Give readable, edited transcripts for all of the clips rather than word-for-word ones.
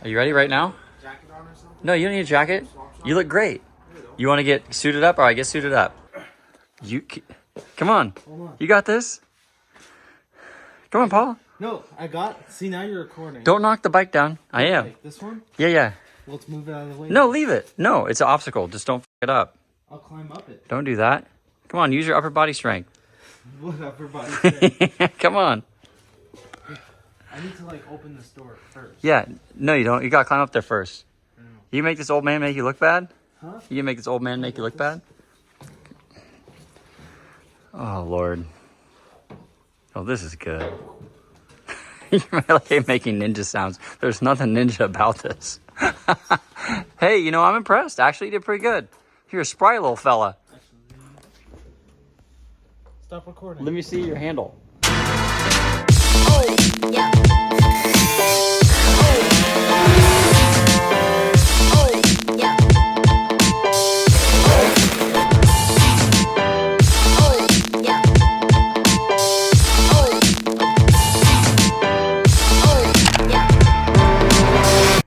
Are you ready right now? Jacket on or something? No, you don't need a jacket. You look great. You want to get suited up? All right, get suited up. Come on. Hold on. You got this. Come on, Paul. No, see, now you're recording. Don't knock the bike down. I am. This one? Yeah. Well, let's move it out of the way. No, leave it. No, it's an obstacle. Just don't f it up. I'll climb up it. Don't do that. Come on, use your upper body strength. What upper body strength? Come on. I need to, like, open this door first. Yeah. No, you don't. You got to climb up there first. You make this old man make you look bad? Huh? You make this old man make you look bad? Oh, Lord. Oh, this is good. You're like making ninja sounds. There's nothing ninja about this. Hey, you know, I'm impressed. Actually, you did pretty good. You're a spry little fella. Stop recording. Let me see your handle. Oh, yeah.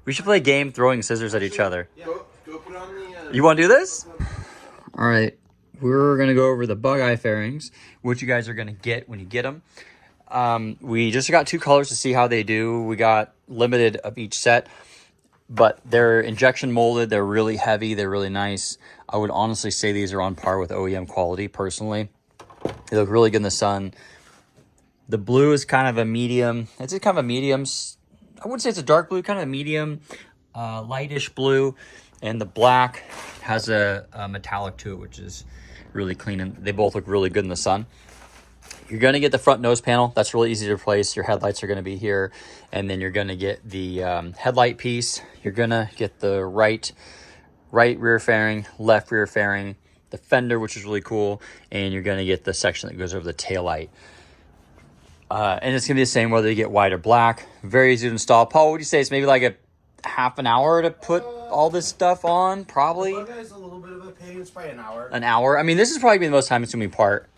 We should play a game throwing scissors at each other. Yeah. Go put on the... You want to do this? All right. We're going to go over the Bugeye fairings, which you guys are going to get when you get them. We just got 2 colors to see how they do. We got limited of each set, but they're injection molded. They're really heavy. They're really nice. I would honestly say these are on par with OEM quality, personally. They look really good in the sun. The blue is kind of a medium. It's kind of a medium. I wouldn't say it's a dark blue, kind of a medium, lightish blue. And the black has a metallic to it, which is really clean. And they both look really good in the sun. You're going to get the front nose panel. That's really easy to replace. Your headlights are going to be here. And then you're going to get the headlight piece. You're going to get the right rear fairing, left rear fairing, the fender, which is really cool. And you're going to get the section that goes over the taillight. And it's going to be the same whether you get white or black. Very easy to install. Paul, what would you say? It's maybe like a half an hour to put all this stuff on, probably? The Bugeye's a little bit of a pain. It's probably an hour. An hour? I mean, this is probably the most time-consuming part.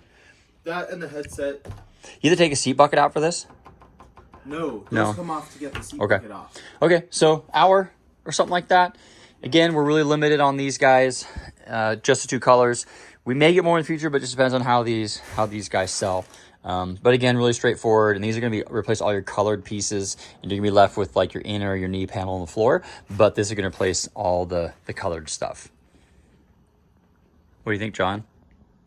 That and the headset. You have to take a seat bucket out for this? No. No. Those come off to get the seat Okay. bucket off. Okay, so hour or something like that. Again, we're really limited on these guys. Just the 2 colors. We may get more in the future, but it just depends on how these guys sell. But again, really straightforward, and these are going to be replace all your colored pieces, and you're going to be left with like your inner or your knee panel on the floor, but this is going to replace all the colored stuff. What do you think, John?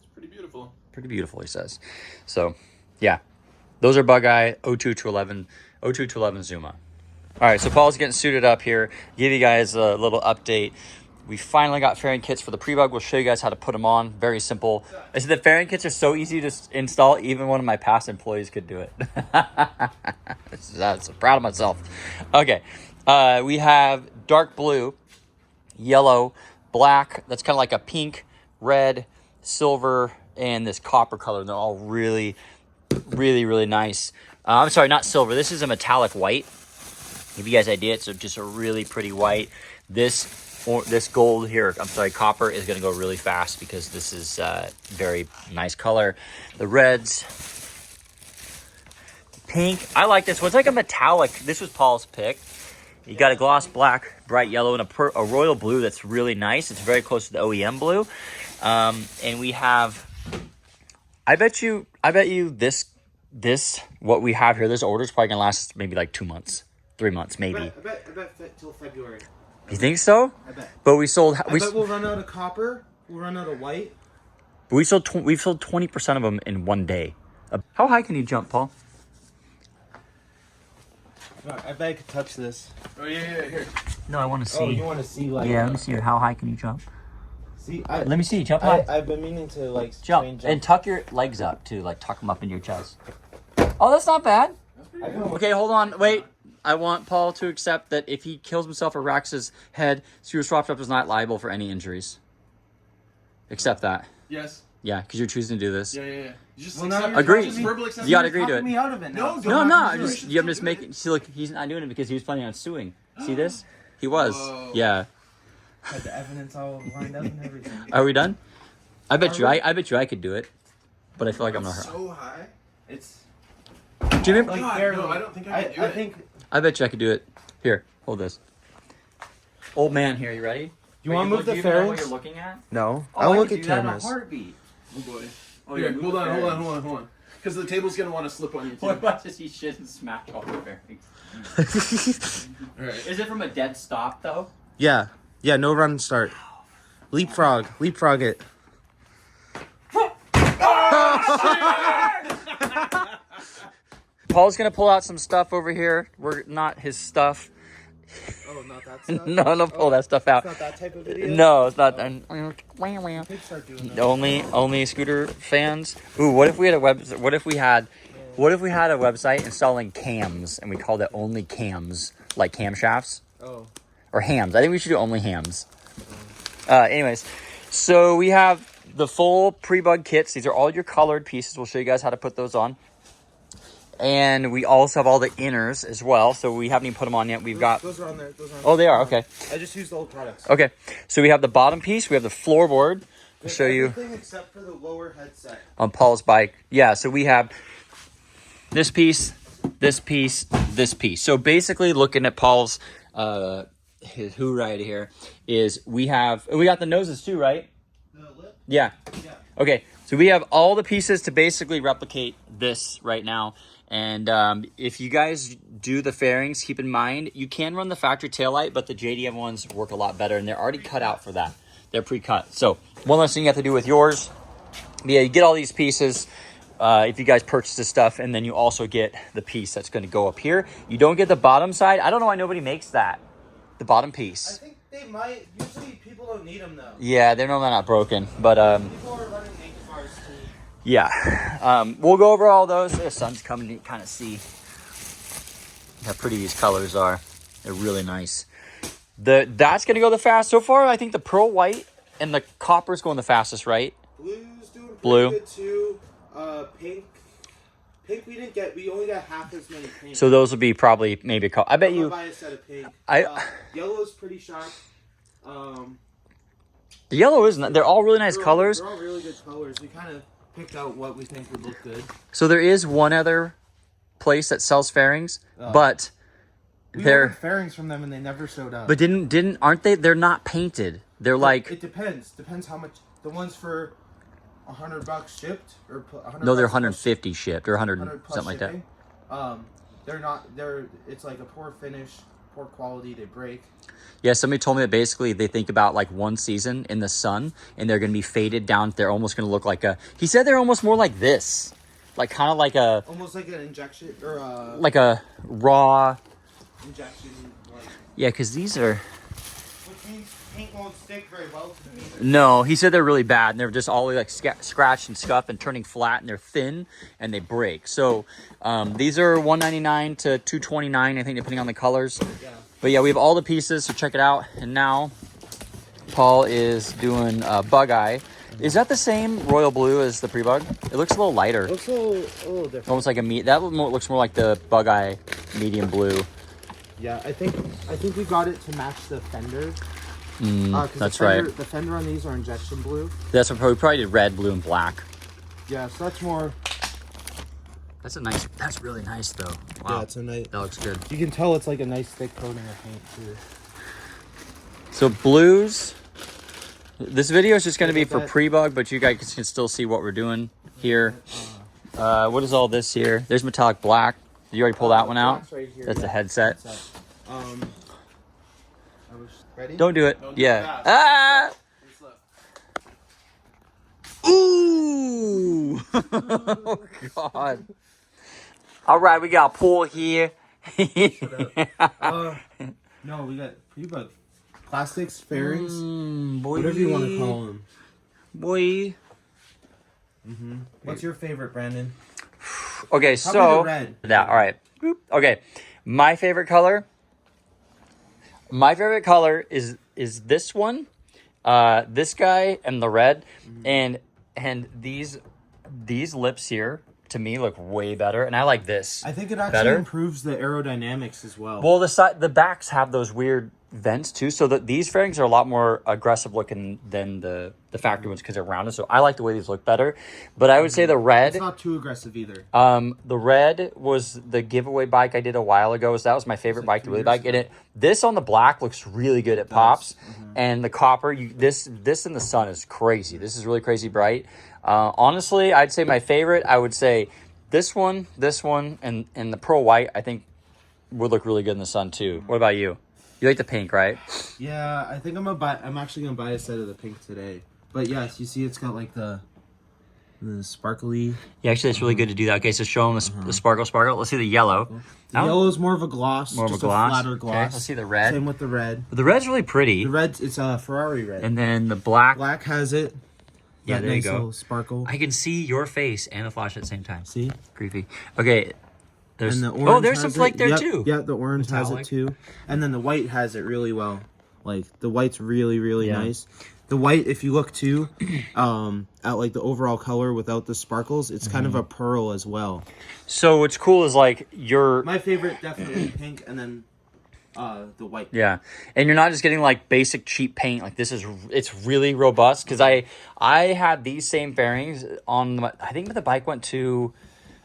It's pretty beautiful. Pretty beautiful, he says. So, yeah, those are Bugeye 02 to 11 Zuma. All right, so Paul's getting suited up here. Give you guys a little update. We finally got fairing kits for the Prebug. We'll show you guys how to put them on. Very simple. I said the fairing kits are so easy to install. Even one of my past employees could do it. I'm so proud of myself. Okay. We have dark blue, yellow, black. That's kind of like a pink, red, silver, and this copper color. And they're all really, really, really nice. I'm sorry, not silver. This is a metallic white. Give you guys an idea. It's just a really pretty white. This gold here, I'm sorry, copper is going to go really fast because this is very nice color. The reds, pink. I like this one. It's like a metallic. This was Paul's pick. You got a gloss black, bright yellow, and a royal blue that's really nice. It's very close to the OEM blue. And we have, I bet you this, what we have here, this order is probably going to last maybe like 2 months, 3 months, maybe. I bet till February. You think so? I bet. But we sold. I bet we'll run out of copper. We'll run out of white. We've sold 20% of them in one day. How high can you jump, Paul? I bet I could touch this. Oh, yeah, here. No, I want to see. Oh, you want to see like? Yeah, let me see. How high can you jump? See, Let me see. Jump high. I've been meaning to like Jump and tuck your legs up too. Like tuck them up in your chest. Oh, that's not bad. Okay, hold on. Wait. I want Paul to accept that if he kills himself or racks his head, Screw Swapped Up is not liable for any injuries. Accept that. Yes. Yeah, because you're choosing to do this. Yeah. You just Well, accept now it. Agree. Just verbal accept You gotta it. agree to Talk it. me out of it now. No, No, I'm not. You I'm just making. See, look, he's not doing it because he was planning on suing. See this? He was. Whoa. Yeah. Had the evidence all lined up and everything. Are we done? I bet you I could do it, but I feel like I'm not. So high. It's Jimmy, like God, barely. no, I don't think I can do it. think I bet you I could do it. Here, hold this. Old man here, you ready? You want to move the Do you even know what fairings? you're looking at? No, Oh, I don't I look can at do that in a cameras. heartbeat. Oh boy. Oh, Here, yeah, hold on. Because the table's gonna want to slip on you too. What about to see shit and smack all the fairings? All right. Is it from a dead stop though? Yeah, no run and start. Leapfrog it. Paul's gonna pull out some stuff over here. We're not his stuff. Oh, not that stuff? No, pull that stuff out. It's not that type of video? No, it's not. Kids start doing that. Only scooter fans. Ooh, what if we had a What if we had a website installing cams and we called it only cams, like camshafts Oh. or hams? I think we should do only hams. Anyways, so we have the full Prebug kits. These are all your colored pieces. We'll show you guys how to put those on. And we also have all the inners as well. So we haven't even put them on yet. We've got. Those are on there. Those are on Oh, they are. Okay. I just used old products. Okay. So we have the bottom piece. We have the floorboard. I'll show you Everything except for the lower headset. on Paul's bike. Yeah. So we have this piece, this piece, this piece. So basically, looking at Paul's his who right here is we got the noses too, right? The lip? Yeah. Yeah. Okay. So we have all the pieces to basically replicate this right now. And if you guys do the fairings, keep in mind, you can run the factory taillight, but the JDM ones work a lot better, and they're already cut out for that. They're pre-cut. So one less thing you have to do with yours. But yeah, you get all these pieces if you guys purchase this stuff, and then you also get the piece that's going to go up here. You don't get the bottom side. I don't know why nobody makes that. The bottom I piece. think they might. Usually people don't need them, though. Yeah, they're normally not broken, but People are running naked cars, too. yeah, we'll go over all those. The sun's coming to kind of see how pretty these colors are. They're really nice. That's going to go the fast. So far, I think the pearl white and the copper's going the fastest, right? Blue's doing pretty Blue. good, too. Pink. Pink we only got half as many pink. So those will be probably maybe. I bet I'm you. gonna buy a set of pink. I- Yellow's pretty sharp. The yellow isn't. They're all really nice colors. They're all really good colors. We kind of picked out what we think would look good. So there is one other place that sells fairings, but We they're. ordered fairings from them and they never showed up. But aren't they? They're not painted. They're like. It depends. Depends how much. The ones for $100 shipped or $100. No, they're plus- 150 shipped or 100 100 plus something like that. shipping. They're not. They're. It's like a poor finish, poor quality. They break. Yeah, somebody told me that basically they think about like one season in the sun and they're going to be faded down. They're almost going to look like he said they're almost more like this. Like kind of like Almost like an injection or like a raw. injection. Like, Yeah, because these are. which means paint won't stick very well to the meter. No, he said they're really bad and they're just all like scratched and scuffed and turning flat and they're thin and they break. So these are $199 to $229, I think, depending on the colors. Yeah. But yeah, we have all the pieces, so check it out. And now Paul is doing Bugeye. Is that the same royal blue as the Prebug? It looks a little lighter. Looks a little different. Almost like that looks more like the Bugeye medium blue. Yeah, I think we got it to match the fender. 'Cause That's the fender, right. The fender on these are injection blue. That's what we probably did red, blue, and black. Yeah, so that's more. That's really nice though. Wow. Yeah, it's a nice. That looks good. You can tell it's like a nice thick coating of paint too. So blues. This video is just going to be Look for at that. Prebug, but you guys can still see what we're doing here. What is all this here? There's metallic black. Did you already pull that one out? Black's right here, That's the yeah. headset. I was ready. Don't do it. Don't do Yeah. it fast. Ah! What's left? Ooh! Oh God! All right, we got a pool here. No, we got Prebug plastics, fairings, Boy. whatever you want to call them. Boy. What's your favorite, Brandon? Okay, Probably so the red. yeah. All right. Boop. Okay, my favorite color. My favorite color is this one, this guy, and the red, and these lips here to me look way better, and I like this. I think it actually Better? improves the aerodynamics as well. Well, the backs have those weird vents too, so that these fairings are a lot more aggressive looking than the factory ones because they're rounded. So I like the way these look better. But I would say the red. It's not too aggressive either. The red was the giveaway bike I did a while ago. So that was my favorite bike to really bike. And this on the black looks really good. It pops, and the copper. This in the sun is crazy. This is really crazy bright. Honestly, I'd say my favorite. I would say this one, and the pearl white. I think would look really good in the sun too. What about you? You like the pink, right? Yeah, I think I'm actually gonna buy a set of the pink today. But yes, you see, it's got like the sparkly. Yeah, actually, it's really good to do that. Okay, so show them the sparkle. Let's see the yellow. The yellow is more of a gloss. More of a just gloss. flatter gloss. Okay, let's see the red. Same with the red. The red's really pretty. The red, it's a Ferrari red. And then the black. Black has it. Yeah, That there you nice go. little sparkle. I can see your face and the flash at the same time. See? Creepy. Okay. There's, And the orange there's some has flake it. there Yep, too. Yeah, the orange Metallic. has it too. And then the white has it really well. Like, the white's really, really Yeah. nice. The white, if you look too, at like the overall color without the sparkles, it's kind of a pearl as well. So what's cool is like My favorite, definitely pink, and then the white. yeah, and you're not just getting like basic cheap paint. Like it's really robust. Because I had these same fairings on. I think when the bike went to.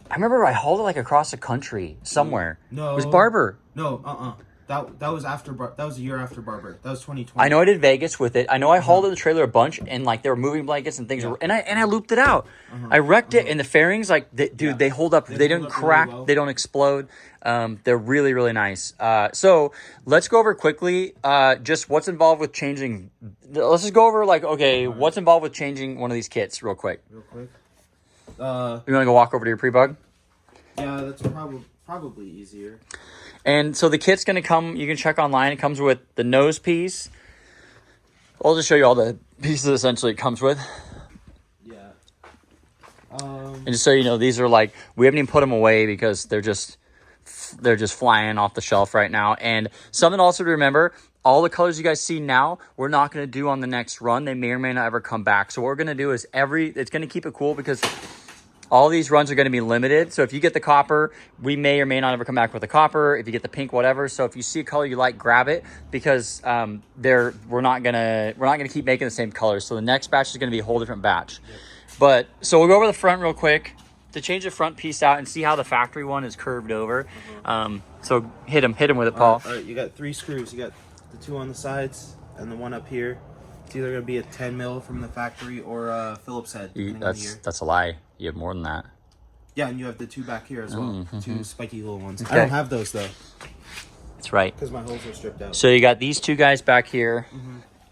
I remember I hauled it like across the country somewhere. No. It was Barber. No, That was after that was a year after Barber. That was 2020. I know I did Vegas with it. I know I hauled in the trailer a bunch, and like there were moving blankets and things, and I looped it out. I wrecked it, and the fairings they hold up. They don't hold up crack. really well. They don't explode. They're really really nice. So let's go over quickly. Just what's involved with changing. Let's just go over like what's involved with changing one of these kits real quick. Real quick. You want to go walk over to your Prebug? Yeah, that's probably easier. And so the kit's going to come, you can check online. It comes with the nose piece. I'll just show you all the pieces essentially it comes with. Yeah. And just so you know, these are like, we haven't even put them away because they're just flying off the shelf right now. And something also to remember, all the colors you guys see now, we're not going to do on the next run. They may or may not ever come back. So what we're going to do is it's going to keep it cool because all these runs are going to be limited. So if you get the copper, we may or may not ever come back with the copper. If you get the pink, whatever. So if you see a color you like, grab it because we're not gonna keep making the same colors. So the next batch is going to be a whole different batch. Yep. But so we'll go over the front real quick to change the front piece out and see how the factory one is curved over. So hit him with it, Paul. All right, you got 3 screws. You got the 2 on the sides and the one up here. It's either going to be a 10 mil from the factory or a Phillips head. That's a lie. You have more than that. Yeah, and you have the 2 back here as well. 2 spiky little ones. Okay. I don't have those though That's right. because my holes are stripped out. So you got these 2 guys back here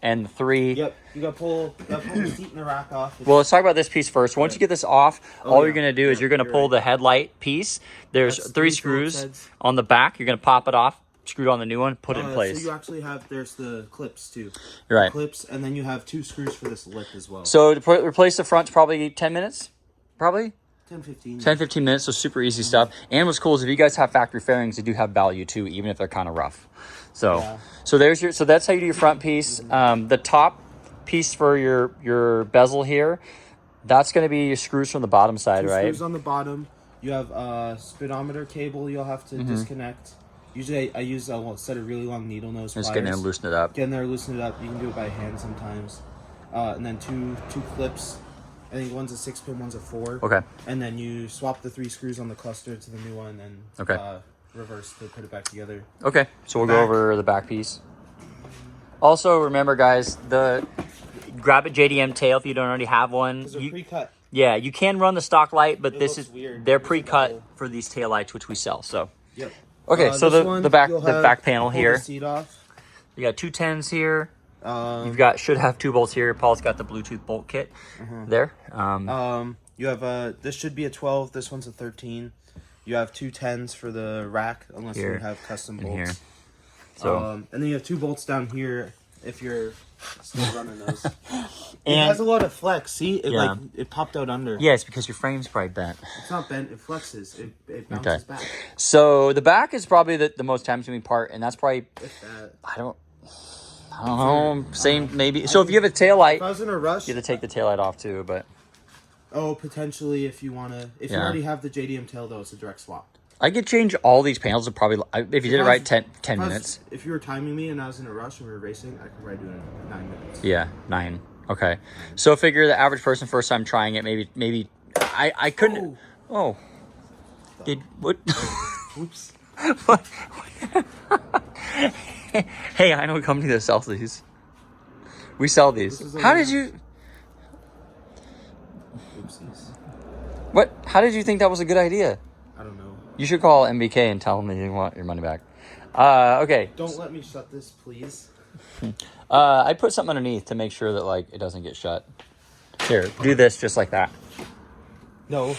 and the 3. Yep, you got to pull the seat and the rack off. Well, let's talk about this piece first. Once you get this off, all you're going to do is you're going to you're pull right. the headlight piece. There's That's 3 3 screws Phillips heads. on the back. You're going to pop it off, screw on the new one, put it in place. So you actually have, there's the clips too. You're right. The clips, and then you have 2 screws for this lip as well. So to replace the front's probably 10 minutes? Probably? 10, 15. 10, 15 minutes, so super easy stuff. And what's cool is if you guys have factory fairings, they do have value too, even if they're kind of rough. So Yeah. so that's how you do your front piece. The top piece for your bezel here, that's going to be your screws from the bottom side, 2 right? screws on the bottom. You have a speedometer cable you'll have to disconnect. Usually I use a set of really long needle nose pliers. Just get in there and loosen it up. Get in there, loosen it up. You can do it by hand sometimes. And then two clips. I think one's a 6-pin, one's a 4. Okay. And then you swap the 3 screws on the cluster to the new one and reverse to put it back together. Okay, so we'll go Back. over the back piece. Also, remember, guys, grab a JDM tail if you don't already have one. Because they're pre-cut. Yeah, you can run the stock light, but It this looks is weird. they're There's a pre-cut hole. for these tail lights, which we sell. So Yep. okay, so This one, the back you'll the have- back panel pull here, The seat off. you got 2 10s here. You've Should have 2 bolts here. Paul's got the Bluetooth bolt kit there. You have this should be a 12. This one's a 13. You have 2 10s for the rack, unless Here you have custom and bolts. here. So And then you have 2 bolts down here if you're still running those. It And- has a lot of flex. See, Yeah. it popped out under. yeah, it's because your frame's probably bent. It's not bent. It flexes. It bounces back. So the back is probably the most time-consuming part, and that's probably If that. I don't know. Same maybe. So if you have a tail light, If I was in a rush, you have to take the tail light off too. But potentially if you want to. If you Yeah. already have the JDM tail, though, it's a direct swap. I could change all these panels in probably, if you did it right, 10 minutes. If you were timing me and I was in a rush and we were racing, I could probably do it in 9 minutes. Yeah, 9. Okay. So figure the average person first time trying it, maybe I couldn't. Oh. Did what? Oops. What? Hey, I know a company that sells these. We sell these. How did you? Oopsies. What? How did you think that was a good idea? I don't know. You should call MBK and tell them that you want your money back. Okay. Don't let me shut this, please. I put something underneath to make sure that like it doesn't get shut. Here, do this just like that. No.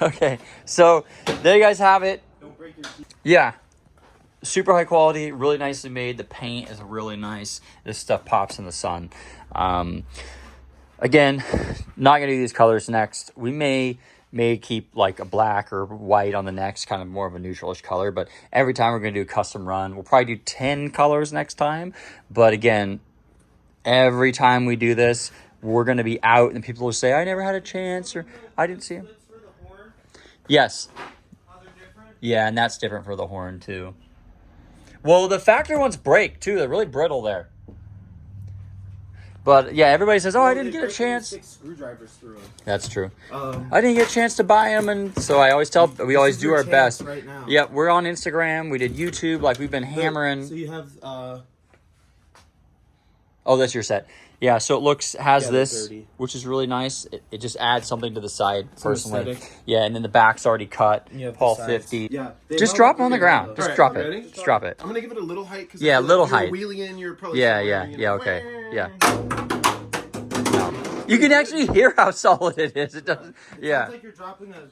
Okay, so there you guys have it. Don't break your teeth. Yeah, super high quality, really nicely made. The paint is really nice. This stuff pops in the sun. Again, not gonna do these colors next. We may keep like a black or white on the next, kind of more of a neutralish color, but every time we're gonna do a custom run, we'll probably do 10 colors next time. But again, every time we do this, we're gonna be out and people will say, I never had a chance, or I didn't see him. Yes. Yeah, and that's different for the horn too. Well, the factory ones break too. They're really brittle there. But yeah, everybody says, "Oh, I didn't get a chance." 6 screwdrivers through them. That's true. I didn't get a chance to buy them, and so I always tell. We always do our best. Right now. Yeah, we're on Instagram. We did YouTube. Like we've been hammering. So you have Oh, that's your set. Yeah, so it has Yeah, this, 30. which is really nice. It just adds something to the side, personally. aesthetic. Yeah, and then the back's already cut. You have the Paul sides. 50. Yeah, Just drop them on the ground. Just Alright, drop it. ready? Just drop it. I'm gonna give it a little height because Yeah, little height. Wheeling in, you're probably Yeah, okay. Yeah. No. You can actually hear how solid it is. It doesn't. Yeah. Sounds like you're dropping a.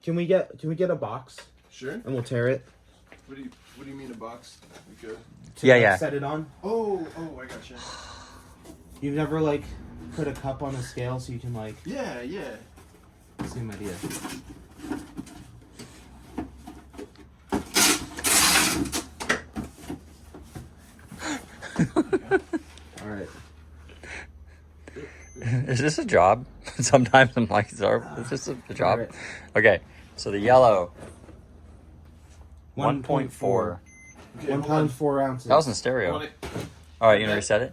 Can we get a box Sure. and we'll tear it? What do you mean a box? We could. To, Yeah, like, yeah. Set it on. Oh, I gotcha. You've never like put a cup on a scale so you can like. Yeah. Same idea. All right. Is this a job? Sometimes I'm like, is this a job? Alright. Okay, so the yellow. 1.4. 1.4. 1 pound 4 ounces. That was in stereo. Want it? All right, you gonna reset it?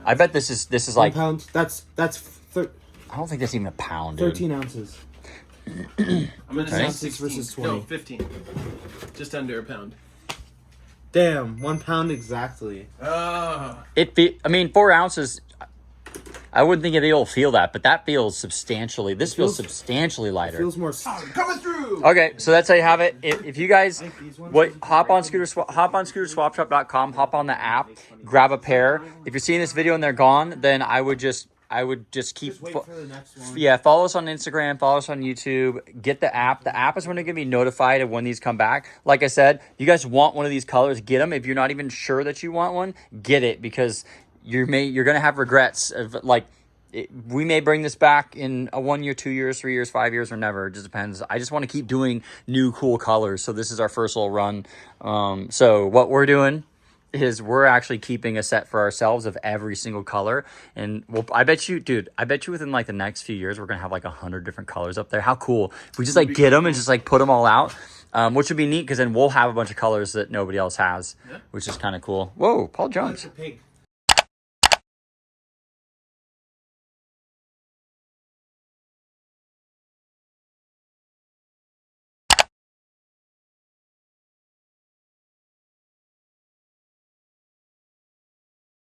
I bet this is like. 1 pound. That's I don't think that's even a pound, dude. 13 ounces. I'm gonna say Okay. 16 versus 20. No, 15. Just under a pound. Damn, 1 pound exactly. Oh. I mean, 4 ounces. I wouldn't think it'll feel that, but that feels substantially. This feels substantially lighter. Feels more. Coming through. Okay, so that's how you have it. If you guys hop on scooterswapshop.com, hop on the app, grab a pair. If you're seeing this video and they're gone, then I would just keep Just wait for the next one. yeah, follow us on Instagram, follow us on YouTube, get the app. The app is going to be notified of when these come back. Like I said, you guys want one of these colors, get them. If you're not even sure that you want one, get it, because you're going to have regrets of like we may bring this back in a 1 year, 2 years, 3 years, 5 years, or never. It just depends. I just want to keep doing new cool colors. So this is our first little run. So what we're doing is we're actually keeping a set for ourselves of every single color. And I bet you within like the next few years, we're going to have like 100 different colors up there. How cool. If we just like get them and just like put them all out, which would be neat, because then we'll have a bunch of colors that nobody else has, which is kind of cool. Whoa, Paul It's jumps. a pig.